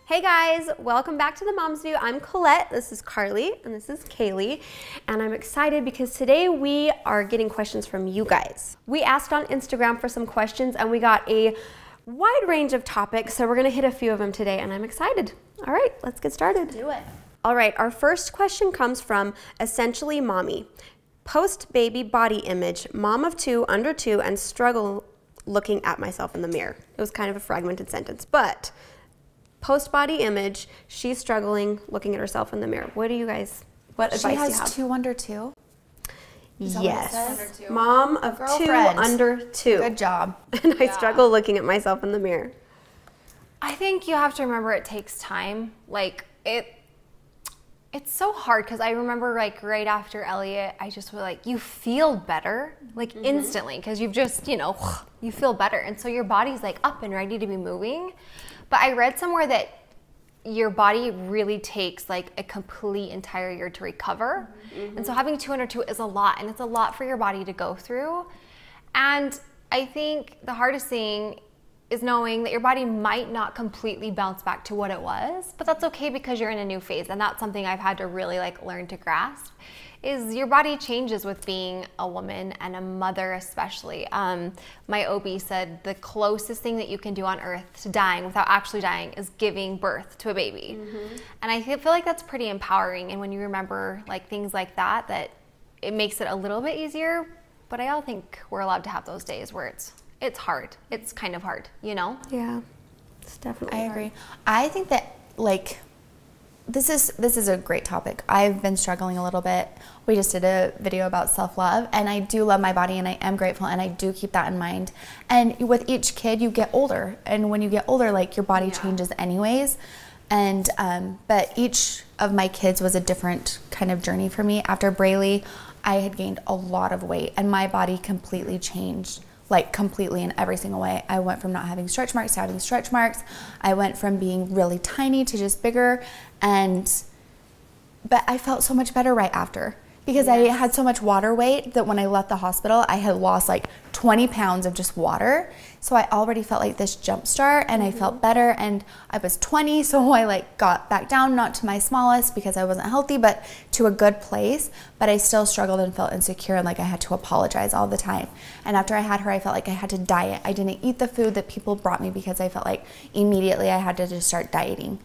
Hey guys, welcome back to the Mom's View. I'm Colette, this is Carly, and this is Kaylee, and I'm excited because today we are getting questions from you guys. We asked on Instagram for some questions and we got a wide range of topics, so we're gonna hit a few of them today, and I'm excited. All right, let's get started. Do it. All right, our first question comes from Essentially Mommy. Post-baby body image, mom of two, under two, and struggle looking at myself in the mirror. It was kind of a fragmented sentence, but post-body image, she's struggling looking at herself in the mirror. What advice do you have? She has two under two? Yes. Mom of Girlfriend. two under two. Good job. And I struggle looking at myself in the mirror. I think you have to remember it takes time. It's so hard because I remember right after Elliot, I just was like, you feel better instantly because you've just, you feel better. And so your body's like up and ready to be moving. But I read somewhere that your body really takes like a complete entire year to recover. And so having two under two is a lot, and it's a lot for your body to go through. And I think the hardest thing is knowing that your body might not completely bounce back to what it was, but that's okay because you're in a new phase. And that's something I've had to really learn to grasp, is your body changes with being a woman and a mother especially. My OB said the closest thing that you can do on earth to dying without actually dying is giving birth to a baby. And I feel like that's pretty empowering. And when you remember things like that it makes it a little bit easier. But I don't think we're allowed to have those days where it's hard. It's kind of hard, Yeah, it's definitely hard. Agree. I think that this is a great topic. I've been struggling a little bit. We just did a video about self-love, and I do love my body, and I am grateful, and I do keep that in mind. And with each kid, you get older, and when you get older, your body changes anyways. And but each of my kids was a different kind of journey for me. After Braylee, I had gained a lot of weight, and my body completely changed. Completely in every single way. I went from not having stretch marks to having stretch marks. I went from being really tiny to just bigger, but I felt so much better right after because I had so much water weight that when I left the hospital, I had lost 20 pounds of just water. So I already felt like this jump start, and I felt better, and I was 20, so I got back down, not to my smallest because I wasn't healthy, but to a good place. But I still struggled and felt insecure, and I had to apologize all the time. And after I had her, I felt like I had to diet. I didn't eat the food that people brought me because I felt like immediately I had to just start dieting.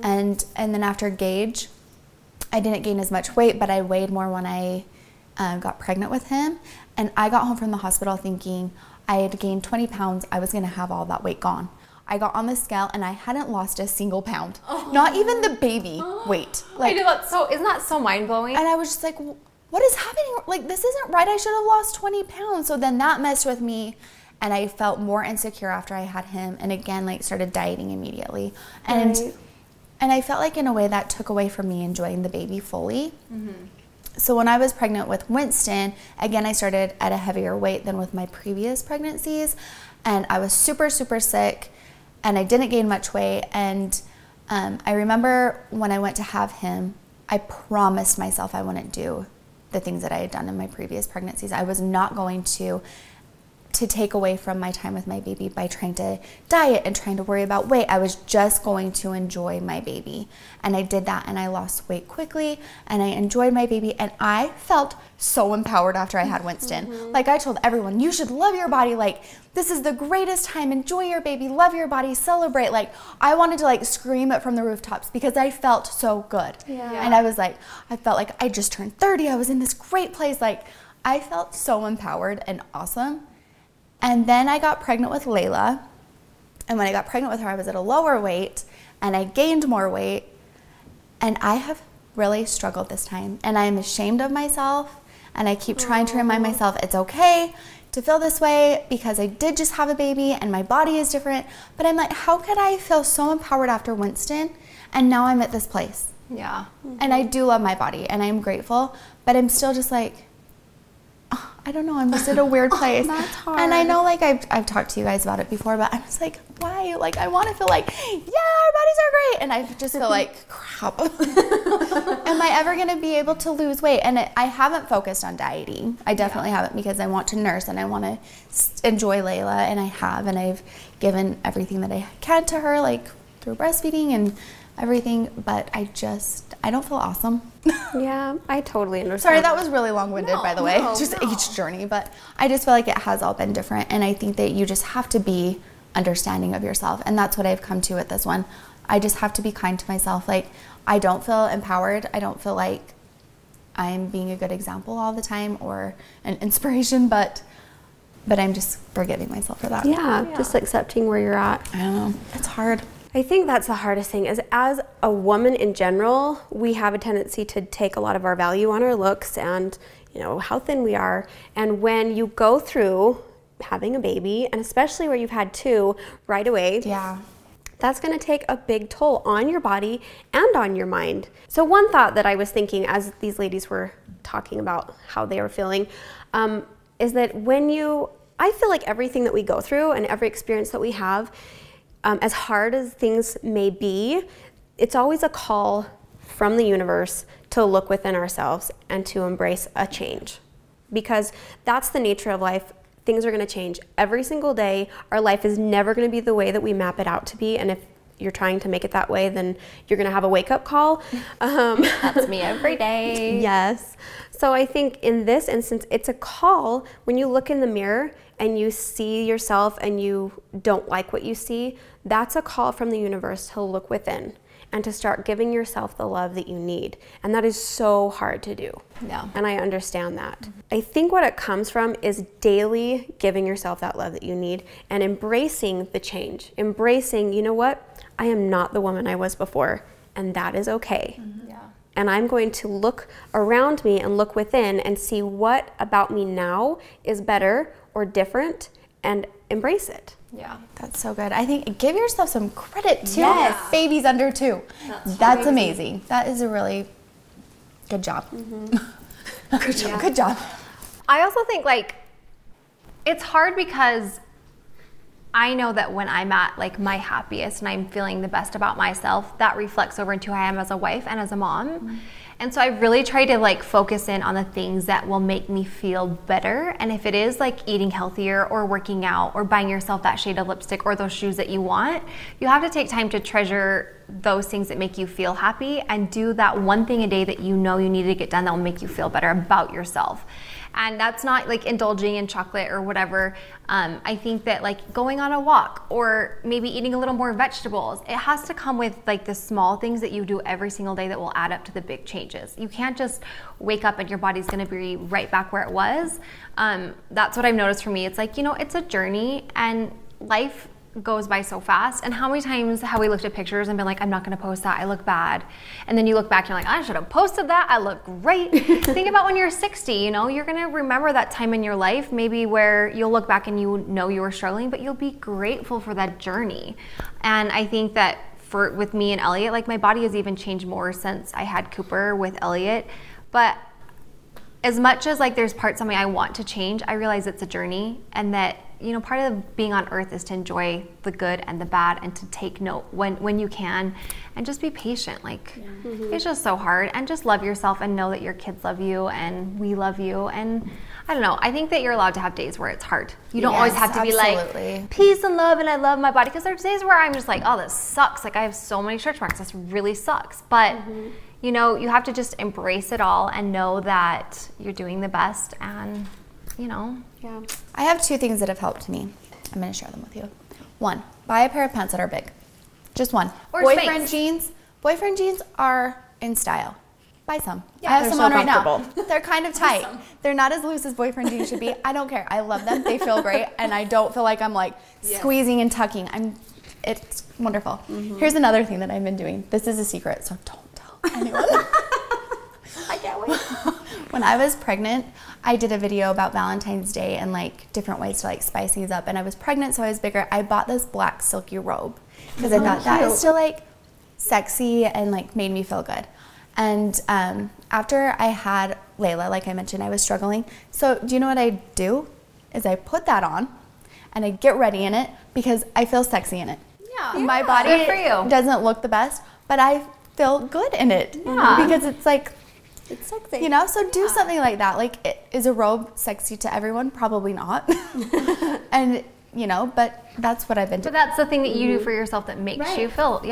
And then after Gage, I didn't gain as much weight, but I weighed more when I got pregnant with him. And I got home from the hospital thinking I had gained 20 pounds. I was going to have all that weight gone. I got on the scale, and I hadn't lost a single pound. Not even the baby weight. I know isn't that so mind-blowing? And I was just like, what is happening? This isn't right. I should have lost 20 pounds. So then that messed with me, and I felt more insecure after I had him, and again, started dieting immediately. And I felt in a way that took away from me enjoying the baby fully. So when I was pregnant with Winston, again, I started at a heavier weight than with my previous pregnancies. And I was super, super sick, and I didn't gain much weight. And I remember when I went to have him, I promised myself I wouldn't do the things that I had done in my previous pregnancies. I was not going to take away from my time with my baby by trying to diet and trying to worry about weight. I was just going to enjoy my baby. And I did that, and I lost weight quickly, and I enjoyed my baby, and I felt so empowered after I had Winston. I told everyone, you should love your body. This is the greatest time. Enjoy your baby, love your body, celebrate. I wanted to scream it from the rooftops because I felt so good. And I felt like I just turned 30. I was in this great place. I felt so empowered and awesome. And then I got pregnant with Layla, and when I got pregnant with her, I was at a lower weight, and I gained more weight, and I have really struggled this time, and I'm ashamed of myself, and I keep trying to remind myself it's okay to feel this way because I did just have a baby, and my body is different, but I'm how could I feel so empowered after Winston, and now I'm at this place? Yeah. And I do love my body, and I'm grateful, but I'm still just I don't know, I'm just at a weird place. That's hard. And I know I've talked to you guys about it before, but I'm just why? I want to feel yeah, our bodies are great. And I just feel crap. Am I ever going to be able to lose weight? And I haven't focused on dieting. I definitely haven't because I want to nurse and I want to enjoy Layla, and I have, and I've given everything that I can to her through breastfeeding and everything, but I don't feel awesome. Yeah, I totally understand. Sorry, that was really long-winded, by the way. No, Just no. each journey, but I just feel like it has all been different, and I think that you just have to be understanding of yourself, and that's what I've come to with this one. I just have to be kind to myself. Like, I don't feel empowered. I don't feel like I'm being a good example all the time or an inspiration, but I'm just forgiving myself for that. Yeah, just accepting where you're at. I don't know. It's hard. I think that's the hardest thing is as a woman in general, we have a tendency to take a lot of our value on our looks and, you know, how thin we are. And when you go through having a baby, and especially where you've had two right away, Yeah. that's going to take a big toll on your body and on your mind. So one thought that I was thinking as these ladies were talking about how they were feeling is that I feel like everything that we go through and every experience that we have, as hard as things may be, it's always a call from the universe to look within ourselves and to embrace a change. Because that's the nature of life. Things are going to change every single day. Our life is never going to be the way that we map it out to be. And if you're trying to make it that way, then you're going to have a wake-up call. That's me every day. Yes. So I think in this instance, it's a call when you look in the mirror and you see yourself and you don't like what you see. That's a call from the universe to look within and to start giving yourself the love that you need. And that is so hard to do. Yeah. And I understand that. I think what it comes from is daily giving yourself that love that you need and embracing the change. Embracing, you know what? I am not the woman I was before, and that is okay. Yeah. And I'm going to look around me and look within and see what about me now is better or different and embrace it. Yeah. That's so good. I think give yourself some credit too. Yes. Babies under 2. That's amazing. That is a really good job. Good job. Yeah. Good job. I also think like it's hard because I know that when I'm at like my happiest and I'm feeling the best about myself, that reflects over into who I am as a wife and as a mom. And so I really try to like focus in on the things that will make me feel better. And if it is like eating healthier or working out or buying yourself that shade of lipstick or those shoes that you want, you have to take time to treasure those things that make you feel happy and do that one thing a day that you know you need to get done that will make you feel better about yourself. And that's not like indulging in chocolate or whatever. I think that like going on a walk or maybe eating a little more vegetables, it has to come with like the small things that you do every single day that will add up to the big changes. You can't just wake up and your body's gonna be right back where it was. That's what I've noticed for me. It's like, you know, it's a journey and life goes by so fast. And how many times have we looked at pictures and been like, I'm not going to post that, I look bad. And then you look back and you're like, I should have posted that, I look great. Think about when you're 60, you know, you're going to remember that time in your life maybe where you'll look back and you know you were struggling, but you'll be grateful for that journey. And I think that with me and Elliot, like my body has even changed more since I had Cooper with Elliot. But as much as like there's parts of me I want to change, I realize it's a journey and that, you know, part of being on earth is to enjoy the good and the bad and to take note when you can and just be patient. Like it's just so hard, and just love yourself and know that your kids love you and we love you. And I don't know, I think that you're allowed to have days where it's hard. You don't always have to be like peace and love and I love my body, because there's days where I'm just like, oh, this sucks. Like I have so many stretch marks. This really sucks. But you know, you have to just embrace it all and know that you're doing the best and, you know. Yeah. I have 2 things that have helped me. I'm going to share them with you. 1, buy a pair of pants that are big. Just one. Or boyfriend Spanx. jeans. Boyfriend jeans are in style. Buy some. Yeah, I have they're some so on right now. comfortable. They're kind of tight. They're not as loose as boyfriend jeans should be. I don't care. I love them. They feel great, and I don't feel like I'm like squeezing and tucking. It's wonderful. Here's another thing that I've been doing. This is a secret, so don't tell anyone. I can't wait. When I was pregnant, I did a video about Valentine's Day and like different ways to like spice things up. And I was pregnant, so I was bigger. I bought this black silky robe because I thought that is still like sexy and like made me feel good. And after I had Layla, like I mentioned, I was struggling. So do you know what I do? Is I put that on and I get ready in it because I feel sexy in it. Yeah. My body Good for you. doesn't look the best, but I feel good in it. Yeah. Because it's like, It's sexy. you know, so do something like that. Like, is a robe sexy to everyone? Probably not. And you know, but that's what I've been doing. But that's the thing that you do for yourself that makes you feel,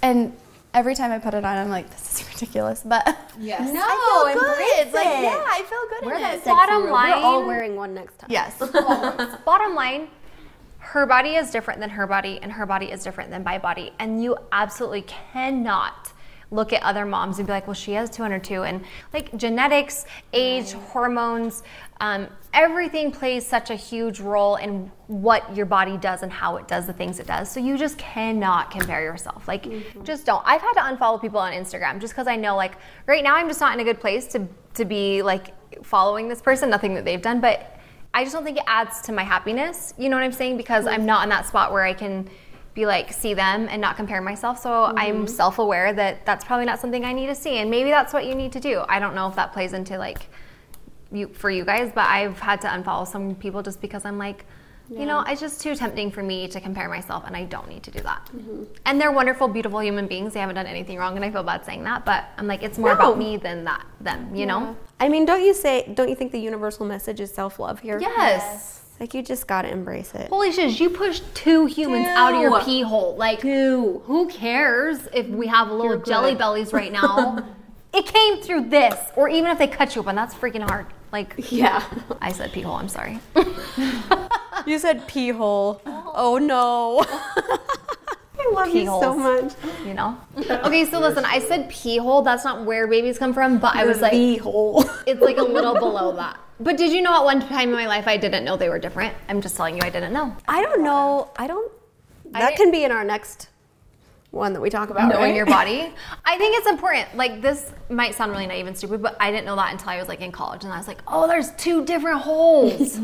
And every time I put it on, I'm like, this is ridiculous, but Yes. no, I feel good. embrace Like, it. yeah, I feel good We're in that it. sexy Bottom room. line- We're all wearing one next time. Yes. Bottom line, her body is different than her body, and her body is different than my body. And you absolutely cannot look at other moms and be like, well, she has 202. And like genetics, age, hormones, everything plays such a huge role in what your body does and how it does the things it does. So you just cannot compare yourself. Like, just don't. I've had to unfollow people on Instagram just because I know, like, right now I'm just not in a good place to be like following this person, nothing that they've done, but I just don't think it adds to my happiness. You know what I'm saying? Because I'm not in that spot where I can be like, see them and not compare myself. So I'm self-aware that that's probably not something I need to see. And maybe that's what you need to do. I don't know if that plays into like for you guys, but I've had to unfollow some people just because I'm like, you know, it's just too tempting for me to compare myself, and I don't need to do that. And they're wonderful, beautiful human beings. They haven't done anything wrong, and I feel bad saying that, but I'm like, it's more about me than them, you know? I mean, don't you think the universal message is self-love here? Yes. Like, you just gotta embrace it. Holy shit, you pushed 2 humans out of your pee hole. Like, who cares if we have little jelly bellies right now? It came through this. Or even if they cut you open, that's freaking hard. Like, Yeah. I said pee hole, I'm sorry. You said pee hole. Oh no. I love Pee you so holes. much. You know? Okay, so listen, I said pee hole. That's not where babies come from, but I was like, Pee hole. it's like a little below that. But did you know at one time in my life I didn't know they were different? I'm just telling you I didn't know. I don't know. That can be in our next one that we talk about. Knowing right? your body. I think it's important. Like, this might sound really naive and stupid, but I didn't know that until I was like in college, and I was like, oh, there's 2 different holes.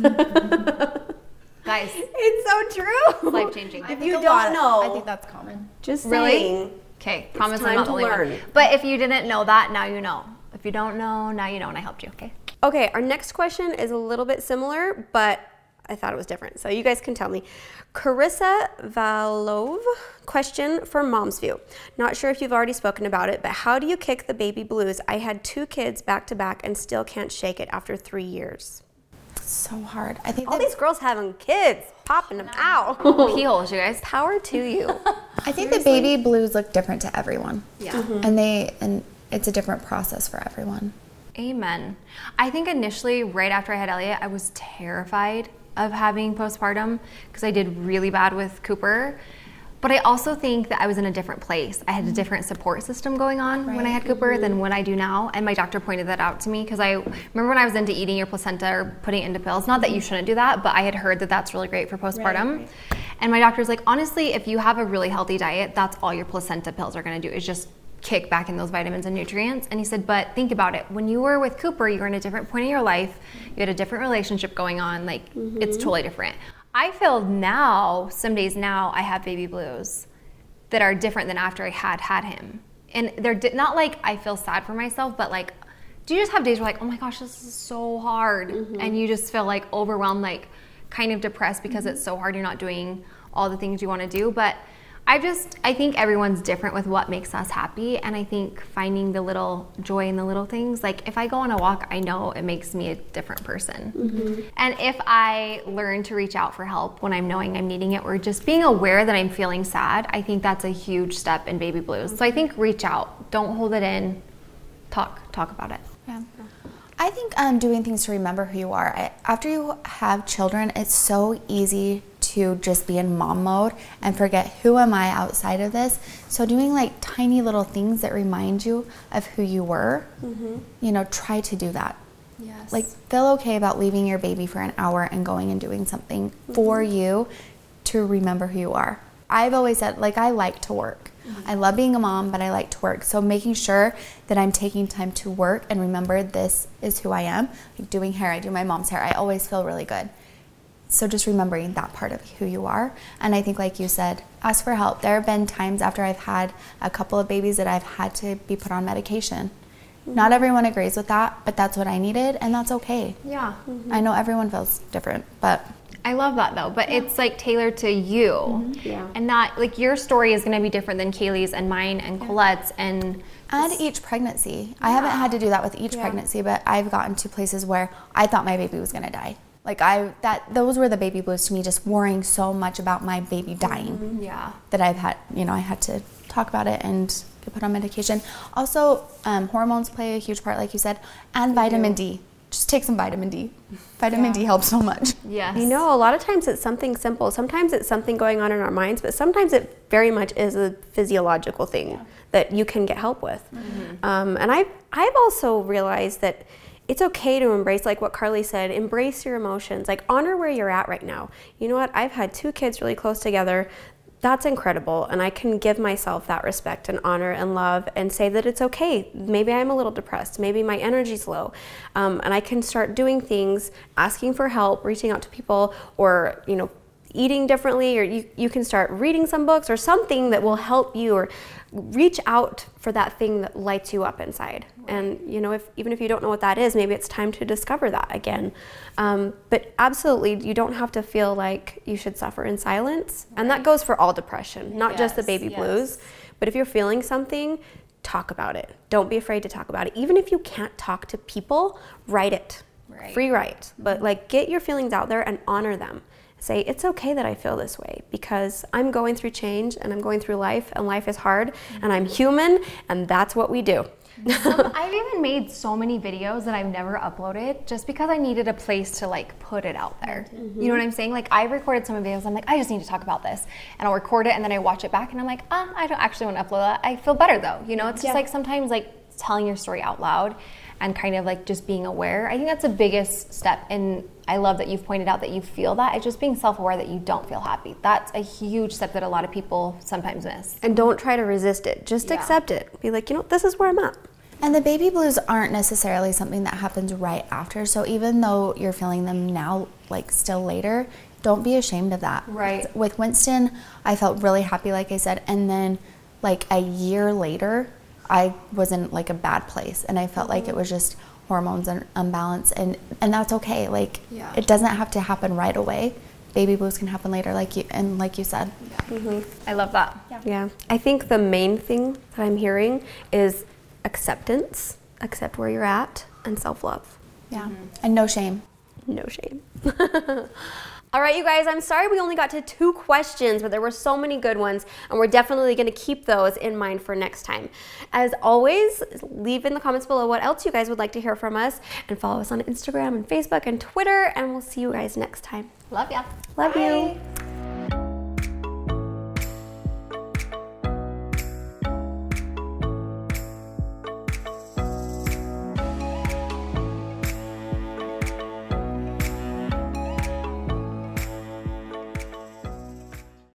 Guys, It's so true. life changing. If you don't know, I think that's common. just Really? saying. Okay, promise I'm time not to the only learn. one. But if you didn't know that, now you know. If you don't know, now you know, and I helped you, okay? Okay, our next question is a little bit similar, but I thought it was different. So you guys can tell me. Carissa Valove, question for Mom's View. Not sure if you've already spoken about it, but how do you kick the baby blues? I had 2 kids back to back and still can't shake it after 3 years. So hard. I think All these girls having kids, popping them out. Pee holes, you guys. Power to you. I think the baby blues look different to everyone. Yeah. And it's a different process for everyone. Amen. I think initially, right after I had Elliot, I was terrified of having postpartum because I did really bad with Cooper. But I also think that I was in a different place. I had a different support system going on when I had Cooper than when I do now. And my doctor pointed that out to me because I remember when I was into eating your placenta or putting it into pills. Not that you shouldn't do that, but I had heard that that's really great for postpartum. And my doctor's like, honestly, if you have a really healthy diet, that's all your placenta pills are going to do is just kick back in those vitamins and nutrients. And he said, but think about it. When you were with Cooper, you were in a different point in your life. You had a different relationship going on. Like, it's totally different. I feel now, some days now, I have baby blues that are different than after I had him. And they're not like I feel sad for myself, but like, do you just have days where like, oh my gosh, this is so hard. And you just feel like overwhelmed, like kind of depressed because it's so hard. You're not doing all the things you want to do. But I think everyone's different with what makes us happy. And I think finding the little joy in the little things, like if I go on a walk, I know it makes me a different person. And if I learn to reach out for help when I'm knowing I'm needing it, or just being aware that I'm feeling sad, I think that's a huge step in baby blues. So I think reach out, don't hold it in, talk about it. Yeah. I think doing things to remember who you are. After you have children, it's so easy to just be in mom mode and forget who am I outside of this. So doing like tiny little things that remind you of who you were, you know, try to do that. Yes. Like feel okay about leaving your baby for an hour and going and doing something for you to remember who you are. I've always said, like, I like to work. I love being a mom, but I like to work. So making sure that I'm taking time to work and remember this is who I am. Like doing hair, I do my mom's hair. I always feel really good. So just remembering that part of who you are. And I think, like you said, ask for help. There have been times after I've had a couple of babies that I've had to be put on medication. Not everyone agrees with that, but that's what I needed, and that's okay. Yeah. I know everyone feels different, but I love that though, but it's like tailored to you. Yeah. And not like your story is going to be different than Kaylee's and mine and Colette's and each pregnancy. I haven't had to do that with each pregnancy, but I've gotten to places where I thought my baby was going to die. Like those were the baby blues to me, just worrying so much about my baby dying. Yeah. That I've had, I had to talk about it and get put on medication. Also, hormones play a huge part, like you said, and vitamin D. Just take some vitamin D. Vitamin D helps so much. Yes. You know, a lot of times it's something simple. Sometimes it's something going on in our minds, but sometimes it very much is a physiological thing that you can get help with. And I've also realized that it's okay to embrace, like what Carly said, embrace your emotions, like honor where you're at right now. You know what? I've had 2 kids really close together. That's incredible, and I can give myself that respect and honor and love and say that it's okay. Maybe I'm a little depressed, maybe my energy's low, and I can start doing things, asking for help, reaching out to people, or eating differently, or you can start reading some books or something that will help you, or reach out for that thing that lights you up inside. And even if you don't know what that is, maybe it's time to discover that again. But absolutely, you don't have to feel like you should suffer in silence. And that goes for all depression, not just the baby blues. But if you're feeling something, talk about it. Don't be afraid to talk about it. Even if you can't talk to people, write it. Free write. But get your feelings out there and honor them. Say, it's okay that I feel this way because I'm going through change and I'm going through life, and life is hard, and I'm human, and that's what we do. I've even made so many videos that I've never uploaded just because I needed a place to put it out there. You know what I'm saying? I recorded some videos, I'm like, I just need to talk about this. And I'll record it and then I watch it back and I'm like, I don't actually want to upload that. I feel better though. It's just sometimes telling your story out loud and kind of just being aware. I think that's the biggest step, and I love that you've pointed out that you feel that. It's just being self-aware that you don't feel happy. That's a huge step that a lot of people sometimes miss. And don't try to resist it. Just accept it. Be like, this is where I'm at. And the baby blues aren't necessarily something that happens right after. So even though you're feeling them now, still later, don't be ashamed of that. Right. With Winston, I felt really happy, like I said, and then a year later, I was in a bad place, and I felt like it was just hormones and unbalance, and that's okay. It doesn't have to happen right away. Baby blues can happen later, like you said. I love that. Yeah. I think the main thing that I'm hearing is acceptance. Accept where you're at, and self-love. Yeah. And no shame. No shame. All right, you guys, I'm sorry we only got to 2 questions, but there were so many good ones, and we're definitely going to keep those in mind for next time. As always, leave in the comments below what else you guys would like to hear from us, and follow us on Instagram and Facebook and Twitter, and we'll see you guys next time. Love ya. Love Bye. you.